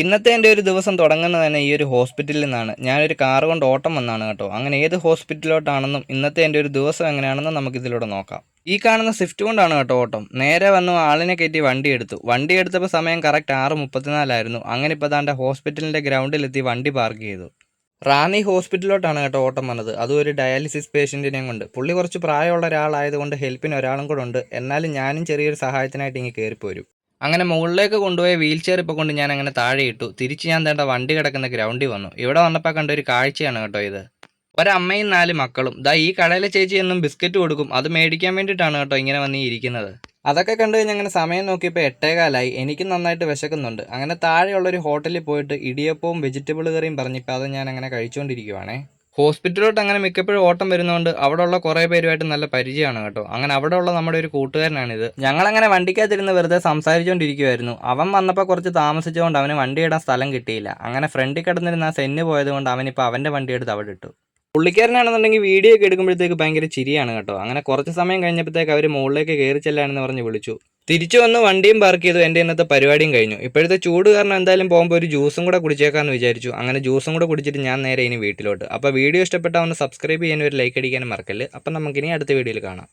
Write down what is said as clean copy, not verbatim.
ഇന്നത്തെ എൻ്റെ ഒരു ദിവസം തുടങ്ങുന്നത് തന്നെ ഈ ഒരു ഹോസ്പിറ്റലിൽ നിന്നാണ്. ഞാനൊരു കാർ കൊണ്ട് ഓട്ടം വന്നാണ് കേട്ടോ. അങ്ങനെ ഏത് ഹോസ്പിറ്റലിലോട്ടാണെന്നും ഇന്നത്തെ എൻ്റെ ഒരു ദിവസം എങ്ങനെയാണെന്നും നമുക്കിതിലൂടെ നോക്കാം. ഈ കാണുന്ന സ്വിഫ്റ്റ് കൊണ്ടാണ് കേട്ടോ ഓട്ടം. നേരെ വന്നു ആളിനെ കയറ്റി വണ്ടി എടുത്തു. വണ്ടി എടുത്തപ്പോൾ സമയം കറക്റ്റ് 6:34 അങ്ങനെ ഇപ്പോൾ ദാണ്ടെ ഹോസ്പിറ്റലിൻ്റെ ഗ്രൗണ്ടിലെത്തി വണ്ടി പാർക്ക് ചെയ്തു. റാന്നി ഹോസ്പിറ്റലിലോട്ടാണ് കേട്ടോ ഓട്ടം വന്നത്. അതും ഒരു ഡയാലിസിസ് പേഷ്യൻറ്റിനെയും കൊണ്ട്. പുള്ളി കുറച്ച് പ്രായമുള്ള ഒരാളായതുകൊണ്ട് ഹെൽപ്പിന് ഒരാളും കൂടെ ഉണ്ട്. എന്നാലും ഞാനും ചെറിയൊരു സഹായത്തിനായിട്ട് ഇങ്ങ് കയറിപ്പോരും. അങ്ങനെ മുകളിലേക്ക് കൊണ്ടുപോയ വീൽ ചെയർ ഇപ്പോൾ കൊണ്ട് ഞാൻ അങ്ങനെ താഴെ ഇട്ടു. തിരിച്ച് ഞാൻ തേണ്ട വണ്ടി കിടക്കുന്ന ഗ്രൗണ്ടിൽ വന്നു. ഇവിടെ വന്നപ്പോൾ കണ്ട ഒരു കാഴ്ചയാണ് കേട്ടോ ഇത്. ഒരമ്മയും 4 മക്കളും. ദാ ഈ കടയിലെ ചേച്ചി എന്നും ബിസ്ക്കറ്റ് കൊടുക്കും. അത് മേടിക്കാൻ വേണ്ടിയിട്ടാണ് കേട്ടോ ഇങ്ങനെ വന്ന് ഇരിക്കുന്നത്. അതൊക്കെ കണ്ടു കഴിഞ്ഞ് അങ്ങനെ സമയം നോക്കിയപ്പോൾ 8:15. എനിക്കും നന്നായിട്ട് വിശക്കുന്നുണ്ട്. അങ്ങനെ താഴെയുള്ളൊരു ഹോട്ടലിൽ പോയിട്ട് ഇടിയപ്പവും വെജിറ്റബിൾ കറിയും പറഞ്ഞിപ്പോൾ അത് ഞാൻ അങ്ങനെ കഴിച്ചുകൊണ്ടിരിക്കുവാണേ. ഹോസ്പിറ്റലിലോട്ട് അങ്ങനെ മിക്കപ്പോഴും ഓട്ടം വരുന്നതുകൊണ്ട് അവിടെയുള്ള കുറേ പേരുമായിട്ട് നല്ല പരിചയമാണ് കേട്ടോ. അങ്ങനെ അവിടെയുള്ള നമ്മുടെ ഒരു കൂട്ടുകാരനാണിത്. ഞങ്ങളങ്ങനെ വണ്ടിക്കകത്തിരുന്ന് വെറുതെ സംസാരിച്ചുകൊണ്ടിരിക്കുമായിരുന്നു. അവൻ വന്നപ്പോൾ കുറച്ച് താമസിച്ചുകൊണ്ട് അവന് വണ്ടി ഇടാൻ സ്ഥലം കിട്ടിയില്ല. അങ്ങനെ ഫ്രണ്ടിൽ കിടന്നിരുന്ന ആ സെന്ന് പോയതുകൊണ്ട് അവനിപ്പോൾ അവൻ്റെ വണ്ടി എടുത്ത് അവിടെ ഇട്ടു. പുള്ളിക്കാരനാണെന്നുണ്ടെങ്കിൽ വീഡിയോ ഒക്കെ എടുക്കുമ്പോഴത്തേക്ക് ഭയങ്കര ചിരിയാണ് കേട്ടോ. അങ്ങനെ കുറച്ച് സമയം കഴിഞ്ഞപ്പോഴത്തേക്ക് അവർ മുകളിലേക്ക് കയറി ചെല്ലാനെന്ന് പറഞ്ഞ് വിളിച്ചു. തിരിച്ചു വന്ന് വണ്ടിയും പാർക്ക് ചെയ്തു. എൻ്റെ ഇന്നത്തെ പരിപാടിയും കഴിഞ്ഞു. ഇപ്പോഴത്തെ ചൂട് കാരണം എന്തായാലും പോകുമ്പോൾ ഒരു ജ്യൂസും കൂടെ കുടിച്ചേക്കാമെന്ന് വിചാരിച്ചു. അങ്ങനെ ജ്യൂസും കൂടെ കുടിച്ചിട്ട് ഞാൻ നേരെ ഇനി വീട്ടിലോട്ട്. അപ്പോൾ വീഡിയോ ഇഷ്ടപ്പെട്ടാൽ ഒന്ന് സബ്സ്ക്രൈബ് ചെയ്യാനും ഒരു ലൈക്ക് അടിക്കാനും മറക്കല്ല്. അപ്പം നമുക്കിനി അടുത്ത വീഡിയോയിൽ കാണാം.